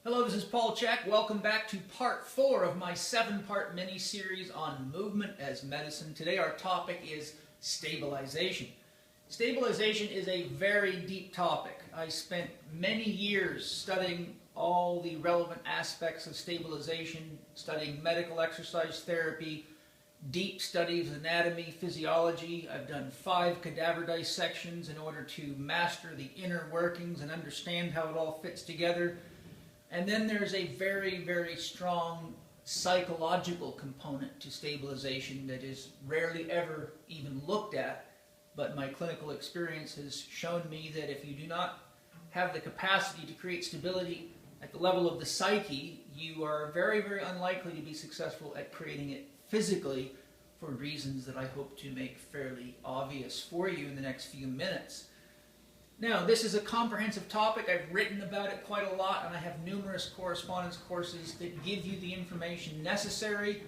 Hello, this is Paul Chek. Welcome back to part 4 of my 7-part mini-series on movement as medicine. Today our topic is stabilization. Stabilization is a very deep topic. I spent many years studying all the relevant aspects of stabilization, studying medical exercise therapy, deep studies of anatomy, physiology. I've done 5 cadaver dissections in order to master the inner workings and understand how it all fits together. And then there's a very, very strong psychological component to stabilization that is rarely ever even looked at. But my clinical experience has shown me that if you do not have the capacity to create stability at the level of the psyche, you are very, very unlikely to be successful at creating it physically for reasons that I hope to make fairly obvious for you in the next few minutes. Now, this is a comprehensive topic. I've written about it quite a lot, and I have numerous correspondence courses that give you the information necessary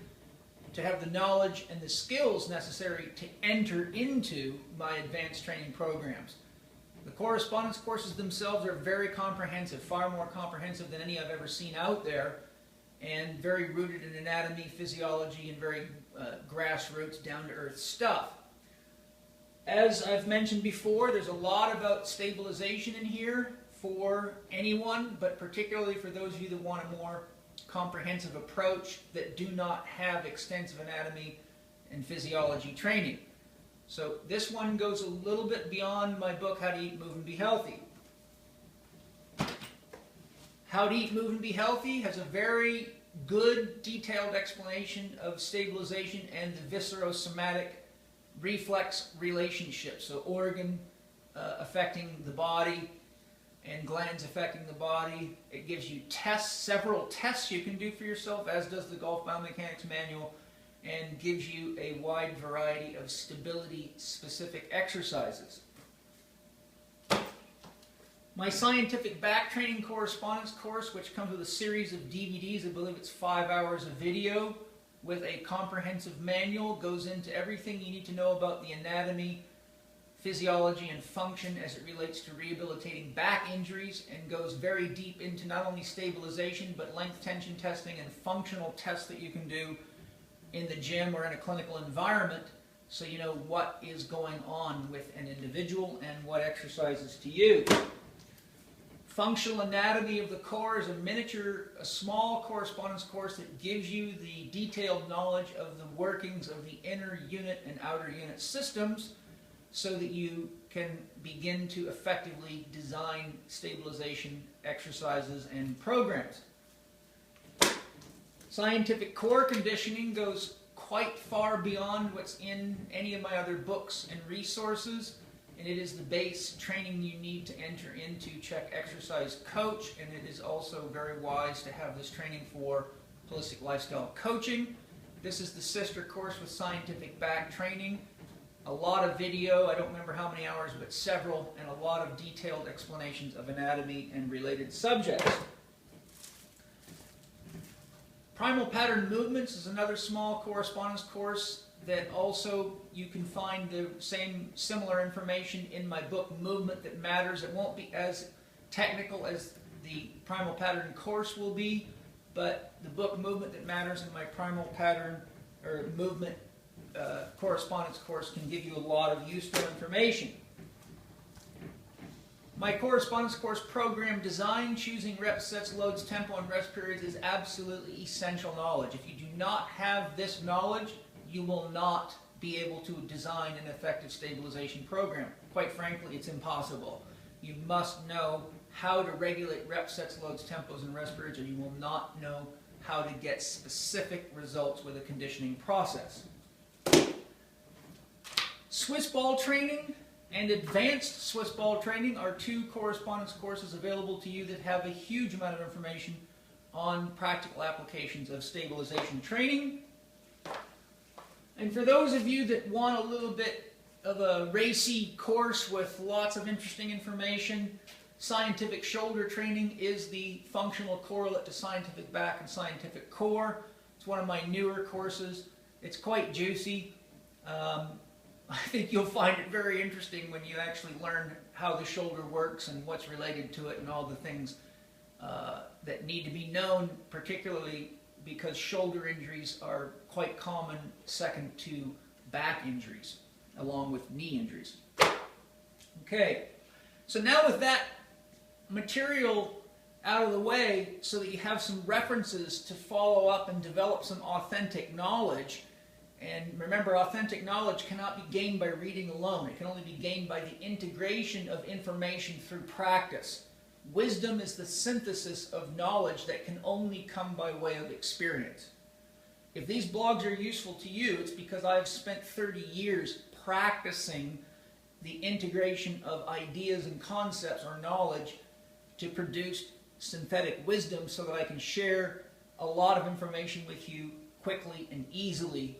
to have the knowledge and the skills necessary to enter into my advanced training programs. The correspondence courses themselves are very comprehensive, far more comprehensive than any I've ever seen out there, and very rooted in anatomy, physiology, and very grassroots, down-to-earth stuff. As I've mentioned before, there's a lot about stabilization in here for anyone, but particularly for those of you that want a more comprehensive approach that do not have extensive anatomy and physiology training. So this one goes a little bit beyond my book, How to Eat, Move, and Be Healthy. How to Eat, Move, and Be Healthy has a very good, detailed explanation of stabilization and the viscerosomatic reflex relationship. So organ affecting the body and glands affecting the body. It gives you tests, several tests you can do for yourself, as does the Golf Biomechanics Manual, and gives you a wide variety of stability-specific exercises. My scientific back training correspondence course, which comes with a series of DVDs, I believe it's 5 hours of video, with a comprehensive manual, goes into everything you need to know about the anatomy, physiology, and function as it relates to rehabilitating back injuries, and goes very deep into not only stabilization, but length tension testing and functional tests that you can do in the gym or in a clinical environment, so you know what is going on with an individual and what exercises to use. Functional Anatomy of the Core is a small correspondence course that gives you the detailed knowledge of the workings of the inner unit and outer unit systems so that you can begin to effectively design stabilization exercises and programs. Scientific core conditioning goes quite far beyond what's in any of my other books and resources. And it is the base training you need to enter into Chek Exercise Coach, and it is also very wise to have this training for holistic lifestyle coaching. This is the sister course with scientific back training. A lot of video, I don't remember how many hours, but several, and a lot of detailed explanations of anatomy and related subjects. Primal Pattern Movements is another small correspondence course that also you can find the similar information in my book, Movement That Matters. It won't be as technical as the Primal Pattern course will be, but the book Movement That Matters and my Primal Pattern or Movement correspondence course can give you a lot of useful information. My correspondence course program design, choosing reps, sets, loads, tempo, and rest periods is absolutely essential knowledge. If you do not have this knowledge, you will not be able to design an effective stabilization program. Quite frankly, it's impossible. You must know how to regulate reps, sets, loads, tempos, and rest periods, or you will not know how to get specific results with a conditioning process. Swiss ball training and advanced Swiss ball training are 2 correspondence courses available to you that have a huge amount of information on practical applications of stabilization training. And for those of you that want a little bit of a racy course with lots of interesting information, scientific shoulder training is the functional correlate to scientific back and scientific core. It's one of my newer courses. It's quite juicy. I think you'll find it very interesting when you actually learn how the shoulder works and what's related to it and all the things that need to be known, particularly because shoulder injuries are quite common second to back injuries, along with knee injuries. Okay, so now with that material out of the way so that you have some references to follow up and develop some authentic knowledge. And remember, authentic knowledge cannot be gained by reading alone. It can only be gained by the integration of information through practice. Wisdom is the synthesis of knowledge that can only come by way of experience. If these blogs are useful to you, it's because I've spent 30 years practicing the integration of ideas and concepts or knowledge to produce synthetic wisdom so that I can share a lot of information with you quickly and easily.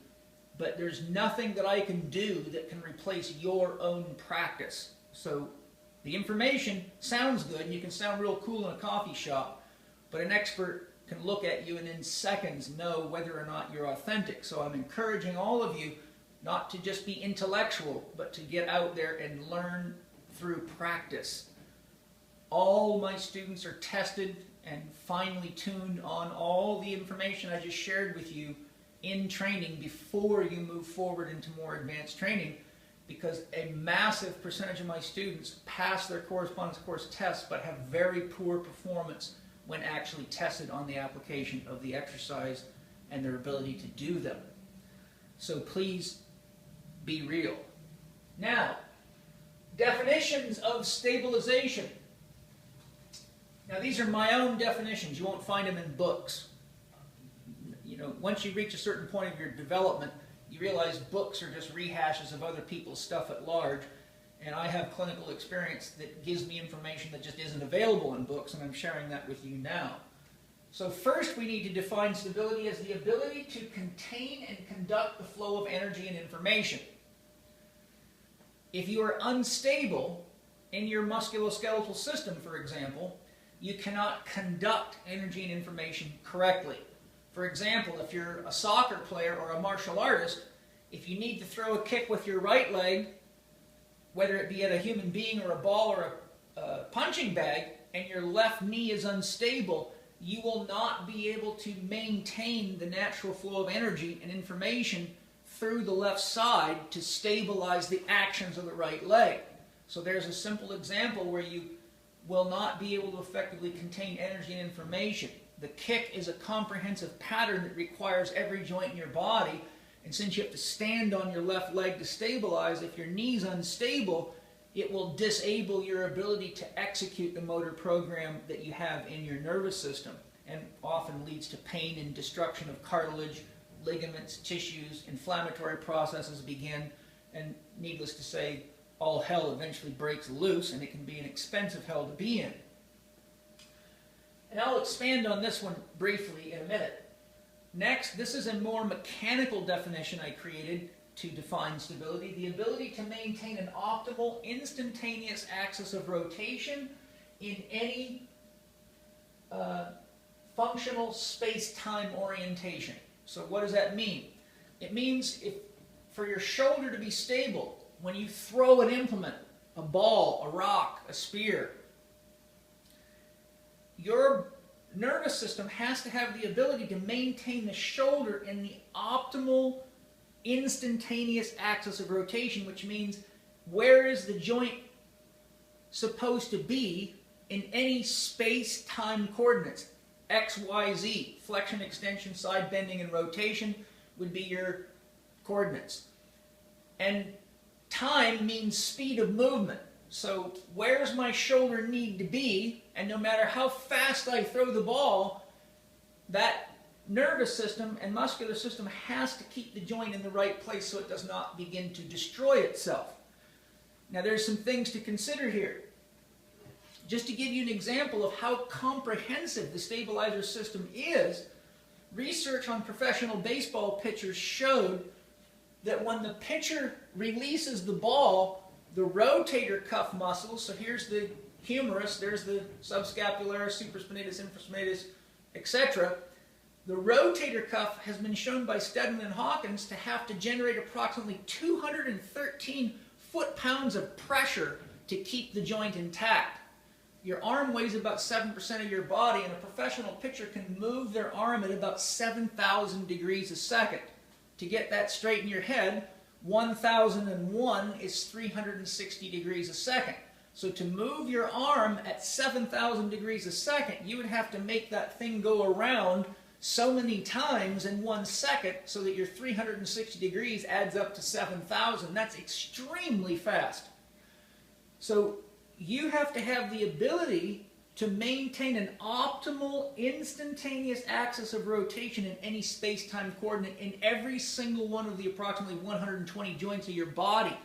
But there's nothing that I can do that can replace your own practice. So the information sounds good and you can sound real cool in a coffee shop, but an expert can look at you and in seconds know whether or not you're authentic. So I'm encouraging all of you not to just be intellectual, but to get out there and learn through practice. All my students are tested and finely tuned on all the information I just shared with you in training before you move forward into more advanced training, because a massive percentage of my students pass their correspondence course tests but have very poor performance when actually tested on the application of the exercise and their ability to do them. So please be real. Now, definitions of stabilization. Now these are my own definitions. You won't find them in books. You know, once you reach a certain point of your development, you realize books are just rehashes of other people's stuff at large, and I have clinical experience that gives me information that just isn't available in books, and I'm sharing that with you now. So first we need to define stability as the ability to contain and conduct the flow of energy and information. If you are unstable in your musculoskeletal system, for example, you cannot conduct energy and information correctly. For example, if you're a soccer player or a martial artist, if you need to throw a kick with your right leg, whether it be at a human being or a ball or a punching bag, and your left knee is unstable, you will not be able to maintain the natural flow of energy and information through the left side to stabilize the actions of the right leg. So there's a simple example where you will not be able to effectively contain energy and information. The kick is a comprehensive pattern that requires every joint in your body, and since you have to stand on your left leg to stabilize, if your knee's unstable, it will disable your ability to execute the motor program that you have in your nervous system, and often leads to pain and destruction of cartilage, ligaments, tissues, inflammatory processes begin, and needless to say, all hell eventually breaks loose, and it can be an expensive hell to be in. And I'll expand on this one briefly in a minute. Next, this is a more mechanical definition I created to define stability: the ability to maintain an optimal instantaneous axis of rotation in any functional space-time orientation. So what does that mean? It means for your shoulder to be stable, when you throw an implement, a ball, a rock, a spear, your nervous system has to have the ability to maintain the shoulder in the optimal instantaneous axis of rotation, which means where is the joint supposed to be in any space-time coordinates. X, Y, Z, flexion, extension, side bending, and rotation would be your coordinates. And time means speed of movement. So where's my shoulder need to be, and no matter how fast I throw the ball, that nervous system and muscular system has to keep the joint in the right place so it does not begin to destroy itself. Now there's some things to consider here. Just to give you an example of how comprehensive the stabilizer system is, research on professional baseball pitchers showed that when the pitcher releases the ball, the rotator cuff muscles, so here's the humerus, there's the subscapularis, supraspinatus, infraspinatus, etc. The rotator cuff has been shown by Stedman and Hawkins to have to generate approximately 213 foot-pounds of pressure to keep the joint intact. your arm weighs about 7% of your body, and a professional pitcher can move their arm at about 7,000 degrees a second. To get that straight in your head, 1001 is 360 degrees a second. So to move your arm at 7,000 degrees a second, you would have to make that thing go around so many times in 1 second so that your 360 degrees adds up to 7,000. That's extremely fast. So you have to have the ability to maintain an optimal instantaneous axis of rotation in any space-time coordinate in every single one of the approximately 120 joints of your body.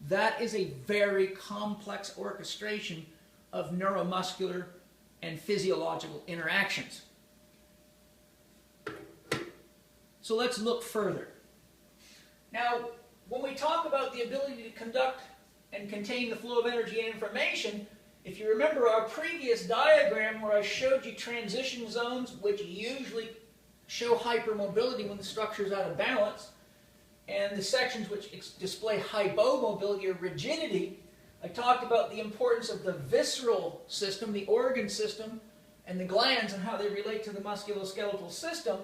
That is a very complex orchestration of neuromuscular and physiological interactions. So let's look further. Now, when we talk about the ability to conduct and contain the flow of energy and information, if you remember our previous diagram where I showed you transition zones, which usually show hypermobility when the structure is out of balance, and the sections which display hypomobility or rigidity, I talked about the importance of the visceral system, the organ system, and the glands and how they relate to the musculoskeletal system.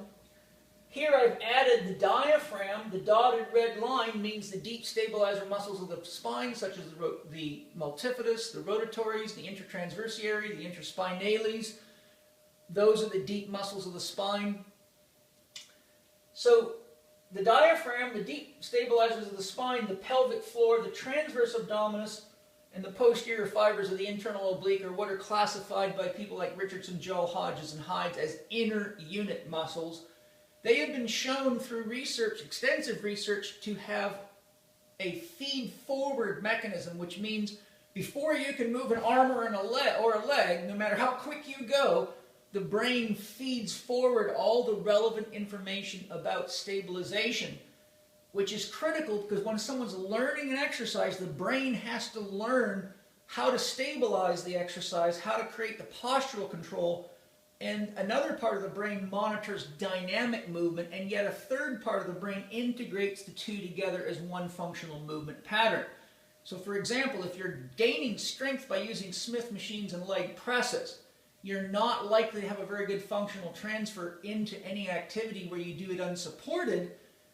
Here I've added the diaphragm. The dotted red line means the deep stabilizer muscles of the spine, such as the multifidus, the rotatories, the intertransversarii, the interspinales. Those are the deep muscles of the spine. So the diaphragm, the deep stabilizers of the spine, the pelvic floor, the transverse abdominis, and the posterior fibers of the internal oblique are what are classified by people like Richardson, Joel, Hodges, and Hydes as inner unit muscles. They have been shown through research, extensive research, to have a feed-forward mechanism, which means before you can move an arm or a leg, no matter how quick you go, the brain feeds forward all the relevant information about stabilization, which is critical because when someone's learning an exercise, the brain has to learn how to stabilize the exercise, how to create the postural control, and another part of the brain monitors dynamic movement, and yet a third part of the brain integrates the two together as one functional movement pattern. So for example, if you're gaining strength by using Smith machines and leg presses, you're not likely to have a very good functional transfer into any activity where you do it unsupported,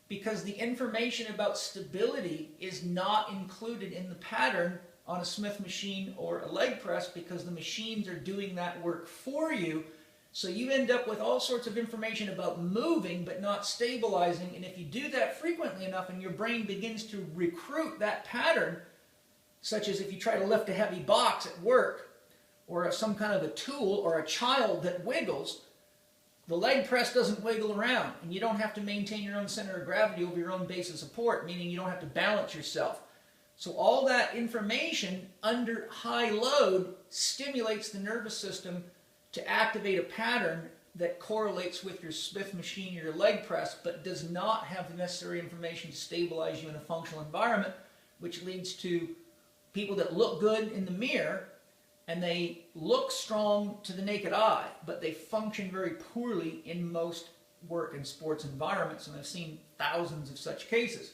because the information about stability is not included in the pattern on a Smith machine or a leg press because the machines are doing that work for you. So you end up with all sorts of information about moving but not stabilizing, and if you do that frequently enough and your brain begins to recruit that pattern, such as if you try to lift a heavy box at work, or some kind of a tool, or a child that wiggles, the leg press doesn't wiggle around, and you don't have to maintain your own center of gravity over your own base of support, meaning you don't have to balance yourself. So all that information under high load stimulates the nervous system to activate a pattern that correlates with your Smith machine or your leg press, but does not have the necessary information to stabilize you in a functional environment, which leads to people that look good in the mirror, and they look strong to the naked eye, but they function very poorly in most work and sports environments, and I've seen thousands of such cases.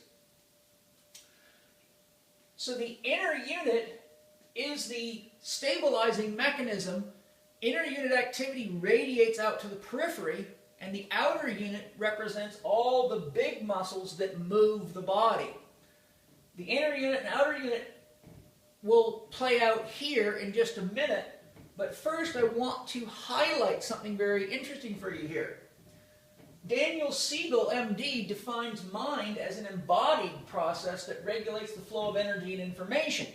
So the inner unit is the stabilizing mechanism. Inner unit activity radiates out to the periphery, and the outer unit represents all the big muscles that move the body. The inner unit and outer unit will play out here in just a minute, but first I want to highlight something very interesting for you here. Daniel Siegel, MD, defines mind as an embodied process that regulates the flow of energy and information.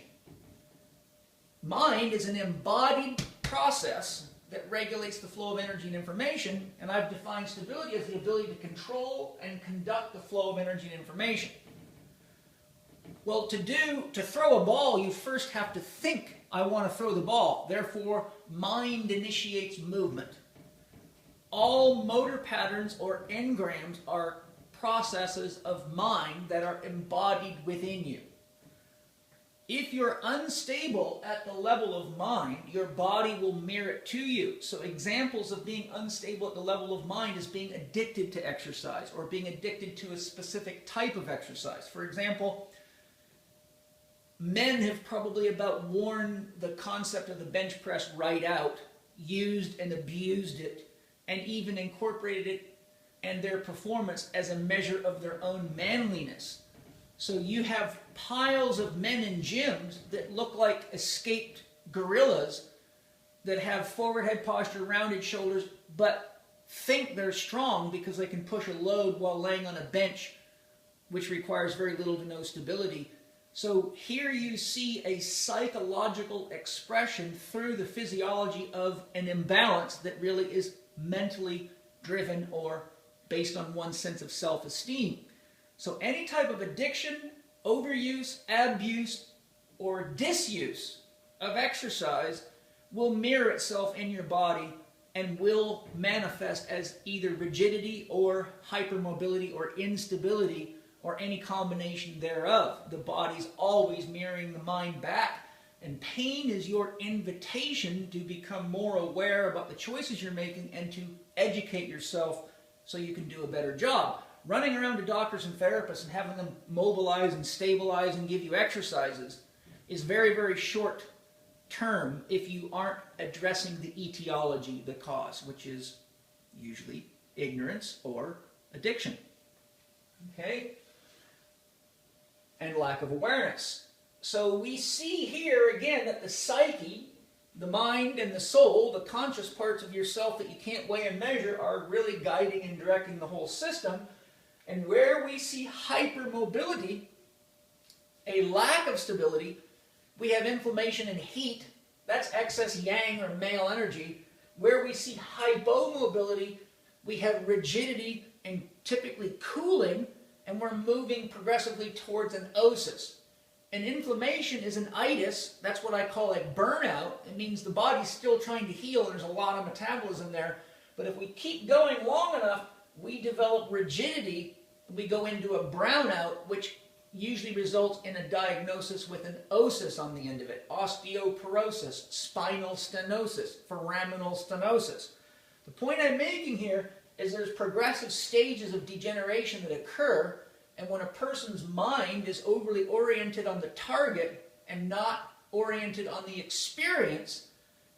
Mind is an embodied process that regulates the flow of energy and information, and I've defined stability as the ability to control and conduct the flow of energy and information. Well, to throw a ball, you first have to think, I want to throw the ball. Therefore, mind initiates movement. All motor patterns or engrams are processes of mind that are embodied within you. If you're unstable at the level of mind, your body will mirror it to you. So examples of being unstable at the level of mind is being addicted to exercise or being addicted to a specific type of exercise. For example, men have probably about worn the concept of the bench press right out, used and abused it, and even incorporated it and their performance as a measure of their own manliness. So you have piles of men in gyms that look like escaped gorillas that have forward head posture, rounded shoulders, but think they're strong because they can push a load while laying on a bench, which requires very little to no stability. So here you see a psychological expression through the physiology of an imbalance that really is mentally driven or based on one's sense of self-esteem. So any type of addiction, overuse, abuse, or disuse of exercise will mirror itself in your body and will manifest as either rigidity or hypermobility or instability or any combination thereof. The body's always mirroring the mind back, and pain is your invitation to become more aware about the choices you're making and to educate yourself so you can do a better job. Running around to doctors and therapists and having them mobilize and stabilize and give you exercises is very, very short term if you aren't addressing the etiology, the cause, which is usually ignorance or addiction. Okay? And lack of awareness. So we see here again that the psyche, the mind and the soul, the conscious parts of yourself that you can't weigh and measure, are really guiding and directing the whole system. And where we see hypermobility, a lack of stability, we have inflammation and heat. That's excess yang or male energy. Where we see hypomobility, we have rigidity and typically cooling, and we're moving progressively towards an osis. And inflammation is an itis. That's what I call a burnout. It means the body's still trying to heal and there's a lot of metabolism there. But if we keep going long enough, we develop rigidity. We go into a brownout, which usually results in a diagnosis with an osis on the end of it. Osteoporosis, spinal stenosis, foraminal stenosis. The point I'm making here is there's progressive stages of degeneration that occur, and when a person's mind is overly oriented on the target and not oriented on the experience,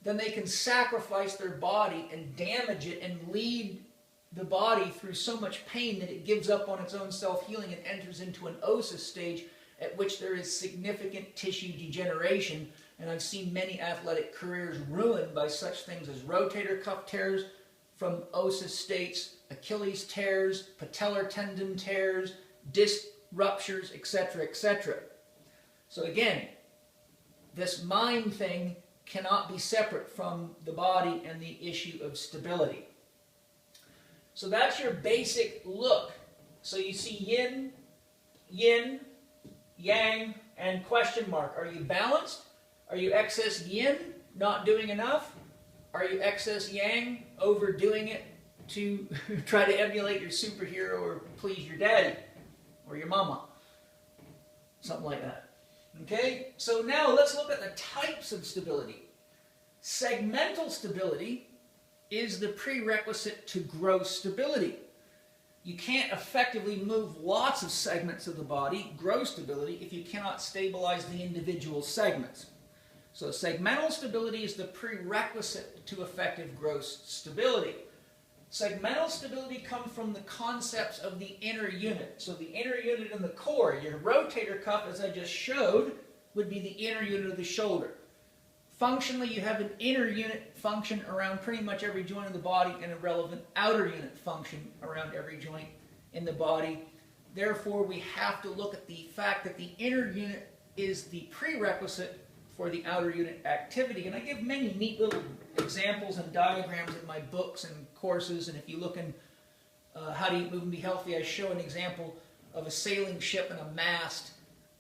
then they can sacrifice their body and damage it and lead the body through so much pain that it gives up on its own self-healing and enters into an osis stage at which there is significant tissue degeneration. And I've seen many athletic careers ruined by such things as rotator cuff tears from osis states, Achilles tears, patellar tendon tears, disc ruptures, etc., etc. So again, this mind thing cannot be separate from the body and the issue of stability. So that's your basic look. So you see yin, yang, and question mark. Are you balanced? Are you excess yin, not doing enough? Are you excess yang, overdoing it to try to emulate your superhero or please your daddy or your mama? Something like that. Okay? So now let's look at the types of stability. Segmental stability is the prerequisite to gross stability. You can't effectively move lots of segments of the body, gross stability, if you cannot stabilize the individual segments. So segmental stability is the prerequisite to effective gross stability. Segmental stability comes from the concepts of the inner unit. So the inner unit in the core, your rotator cuff, as I just showed, would be the inner unit of the shoulder. Functionally, you have an inner unit function around pretty much every joint in the body and a relevant outer unit function around every joint in the body. Therefore, we have to look at the fact that the inner unit is the prerequisite for the outer unit activity. And I give many neat little examples and diagrams in my books and courses. And if you look in How to Eat, Move, and Be Healthy, I show an example of a sailing ship and a mast,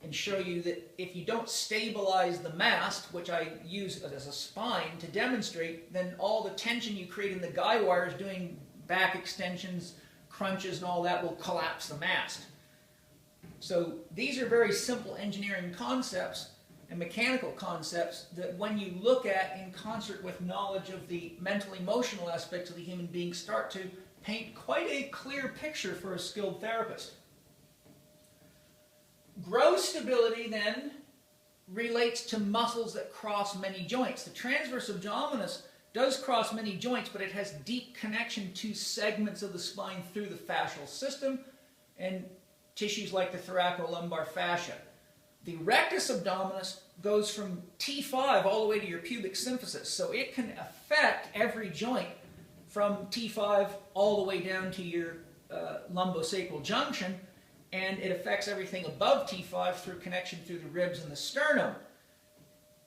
and show you that if you don't stabilize the mast, which I use as a spine to demonstrate, then all the tension you create in the guy wires doing back extensions, crunches, and all that will collapse the mast. So these are very simple engineering concepts and mechanical concepts that when you look at in concert with knowledge of the mental emotional aspects of the human being start to paint quite a clear picture for a skilled therapist. Gross stability then relates to muscles that cross many joints. The transverse abdominis does cross many joints, but it has deep connection to segments of the spine through the fascial system and tissues like the thoracolumbar fascia. The rectus abdominis goes from T5 all the way to your pubic symphysis, so it can affect every joint from T5 all the way down to your lumbosacral junction, and it affects everything above T5 through connection through the ribs and the sternum.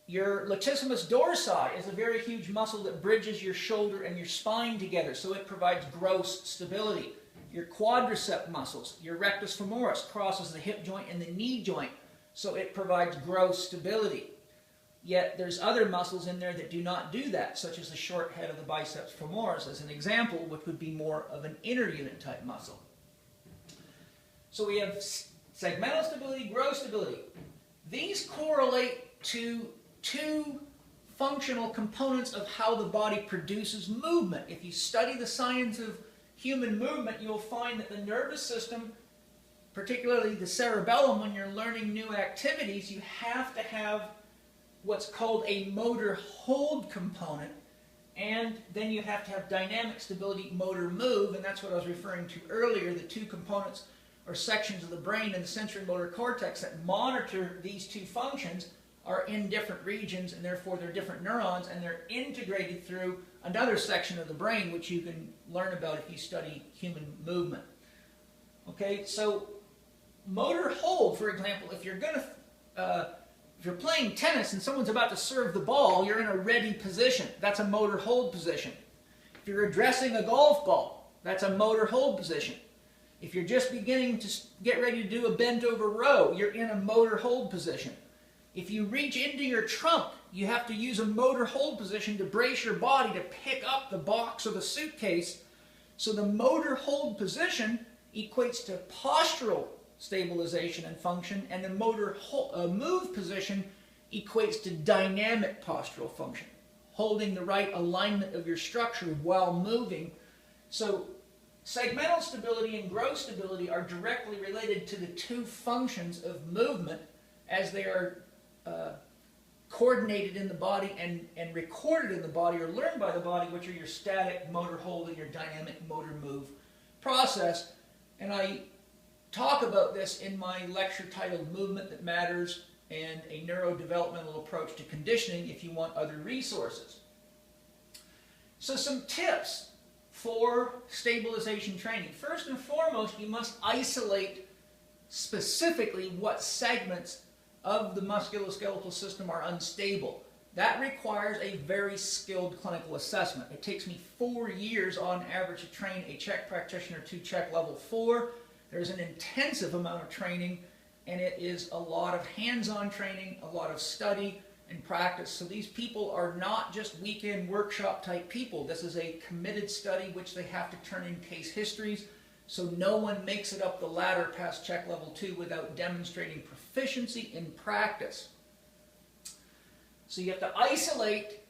Your latissimus dorsi is a very huge muscle that bridges your shoulder and your spine together, so it provides gross stability. Your quadricep muscles, your rectus femoris, crosses the hip joint and the knee joint, so it provides gross stability. Yet there's other muscles in there that do not do that, such as the short head of the biceps femoris as an example, which would be more of an inner unit type muscle. So we have segmental stability, gross stability. These correlate to two functional components of how the body produces movement. If you study the science of human movement, you'll find that the nervous system, particularly the cerebellum, when you're learning new activities, you have to have what's called a motor hold component, and then you have to have dynamic stability, motor move, and that's what I was referring to earlier. The two components or sections of the brain and the sensory motor cortex that monitor these two functions are in different regions, and therefore they're different neurons, and they're integrated through another section of the brain, which you can learn about if you study human movement. Okay, so motor hold, for example, if you're going to if you're playing tennis and someone's about to serve the ball, you're in a ready position. That's a motor hold position. If you're addressing a golf ball, that's a motor hold position. If you're just beginning to get ready to do a bent over row, you're in a motor hold position. If you reach into your trunk, you have to use a motor hold position to brace your body to pick up the box or the suitcase. So the motor hold position equates to postural stabilization and function, and the motor move position equates to dynamic postural function, holding the right alignment of your structure while moving. So segmental stability and gross stability are directly related to the two functions of movement as they are coordinated in the body and recorded in the body or learned by the body, which are your static motor hold and your dynamic motor move process. And I talk about this in my lecture titled Movement That Matters and a Neurodevelopmental Approach to Conditioning if you want other resources. So some tips for stabilization training. First and foremost, you must isolate specifically what segments of the musculoskeletal system are unstable. That requires a very skilled clinical assessment. It takes me 4 years on average to train a Chek practitioner to Chek level 4. There's an intensive amount of training, and it is a lot of hands-on training, a lot of study and practice. So these people are not just weekend workshop type people. This is a committed study which they have to turn in case histories. So no one makes it up the ladder past Chek level 2 without demonstrating proficiency in practice. So you have to isolate.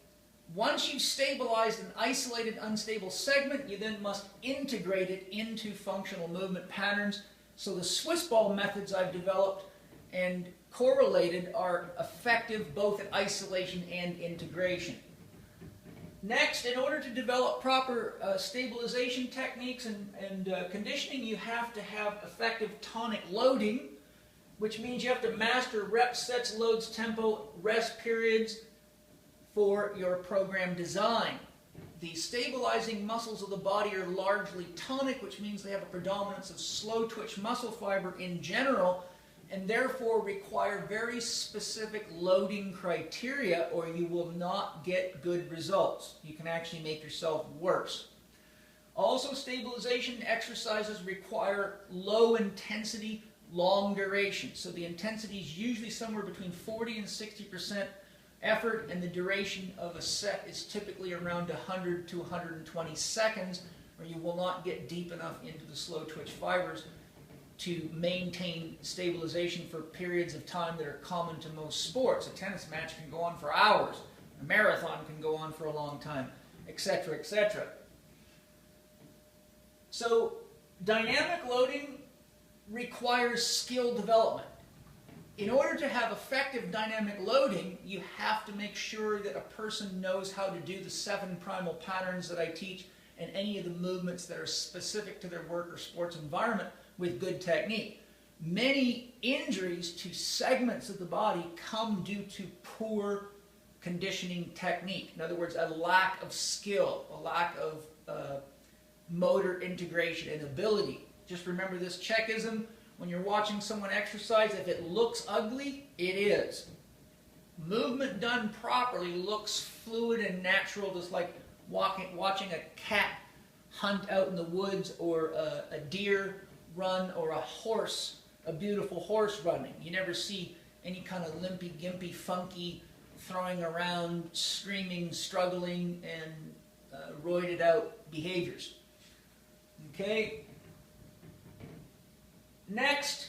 Once you've stabilized an isolated unstable segment, you then must integrate it into functional movement patterns. So the Swiss ball methods I've developed and correlated are effective both at isolation and integration. Next, in order to develop proper stabilization techniques and conditioning, you have to have effective tonic loading, which means you have to master reps, sets, loads, tempo, rest periods for your program design. The stabilizing muscles of the body are largely tonic, which means they have a predominance of slow twitch muscle fiber in general, and therefore require very specific loading criteria, or you will not get good results. You can actually make yourself worse. Also, stabilization exercises require low intensity, long duration. So the intensity is usually somewhere between 40 and 60% effort, and the duration of a set is typically around 100 to 120 seconds, or you will not get deep enough into the slow twitch fibers to maintain stabilization for periods of time that are common to most sports. A tennis match can go on for hours, a marathon can go on for a long time, etc., etc. So dynamic loading requires skill development. In order to have effective dynamic loading, you have to make sure that a person knows how to do the 7 primal patterns that I teach and any of the movements that are specific to their work or sports environment with good technique. Many injuries to segments of the body come due to poor conditioning technique. In other words, a lack of skill, a lack of motor integration and ability. Just remember this Chekism. When you're watching someone exercise, if it looks ugly, it is. Movement done properly looks fluid and natural, just like watching a cat hunt out in the woods, or a deer run, or a horse, a beautiful horse running. You never see any kind of limpy, gimpy, funky, throwing around, screaming, struggling, and roided out behaviors. Okay? Next,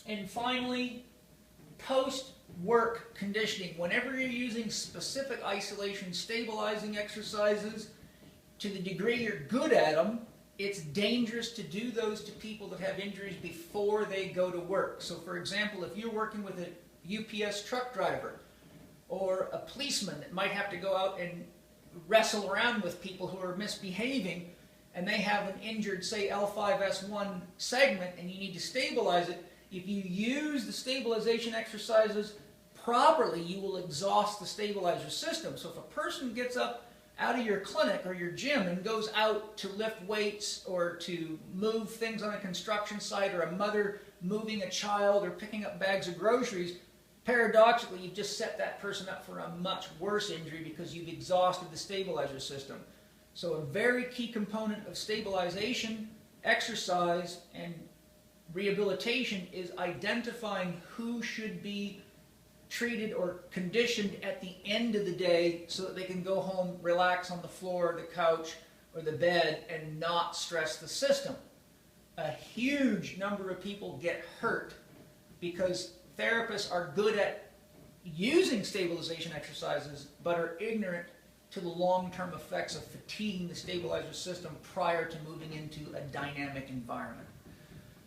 and finally, post-work conditioning. Whenever you're using specific isolation stabilizing exercises, to the degree you're good at them, it's dangerous to do those to people that have injuries before they go to work. So for example, if you're working with a UPS truck driver or a policeman that might have to go out and wrestle around with people who are misbehaving, and they have an injured, say, L5S1 segment, and you need to stabilize it, if you use the stabilization exercises properly, you will exhaust the stabilizer system. So if a person gets up out of your clinic or your gym and goes out to lift weights or to move things on a construction site, or a mother moving a child or picking up bags of groceries, paradoxically, you've just set that person up for a much worse injury because you've exhausted the stabilizer system. So a very key component of stabilization, exercise, and rehabilitation is identifying who should be treated or conditioned at the end of the day so that they can go home, relax on the floor, the couch, or the bed, and not stress the system. A huge number of people get hurt because therapists are good at using stabilization exercises but are ignorant to the long-term effects of fatiguing the stabilizer system prior to moving into a dynamic environment.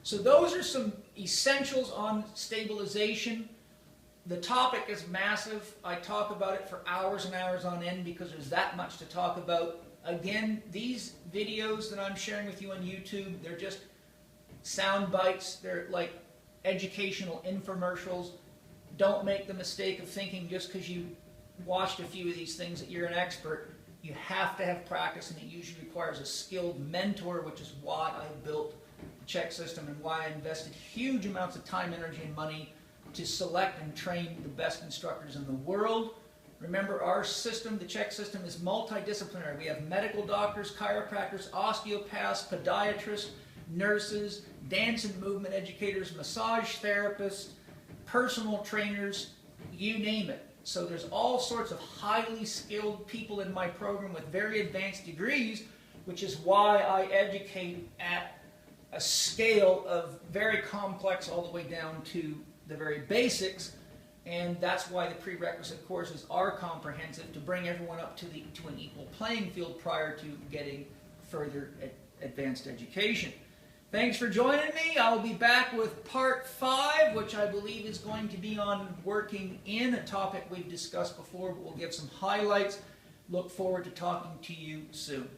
So those are some essentials on stabilization. The topic is massive. I talk about it for hours and hours on end because there's that much to talk about. Again, these videos that I'm sharing with you on YouTube, they're just sound bites. They're like educational infomercials. Don't make the mistake of thinking just because you watched a few of these things that you're an expert. You have to have practice, and it usually requires a skilled mentor, which is why I built the Chek system and why I invested huge amounts of time, energy, and money to select and train the best instructors in the world. Remember, our system, the Chek system, is multidisciplinary. We have medical doctors, chiropractors, osteopaths, podiatrists, nurses, dance and movement educators, massage therapists, personal trainers, you name it. So there's all sorts of highly skilled people in my program with very advanced degrees, which is why I educate at a scale of very complex all the way down to the very basics. And that's why the prerequisite courses are comprehensive, to bring everyone up to an equal playing field prior to getting further advanced education. Thanks for joining me. I'll be back with part 5, which I believe is going to be on working in, a topic we've discussed before, but we'll give some highlights. Look forward to talking to you soon.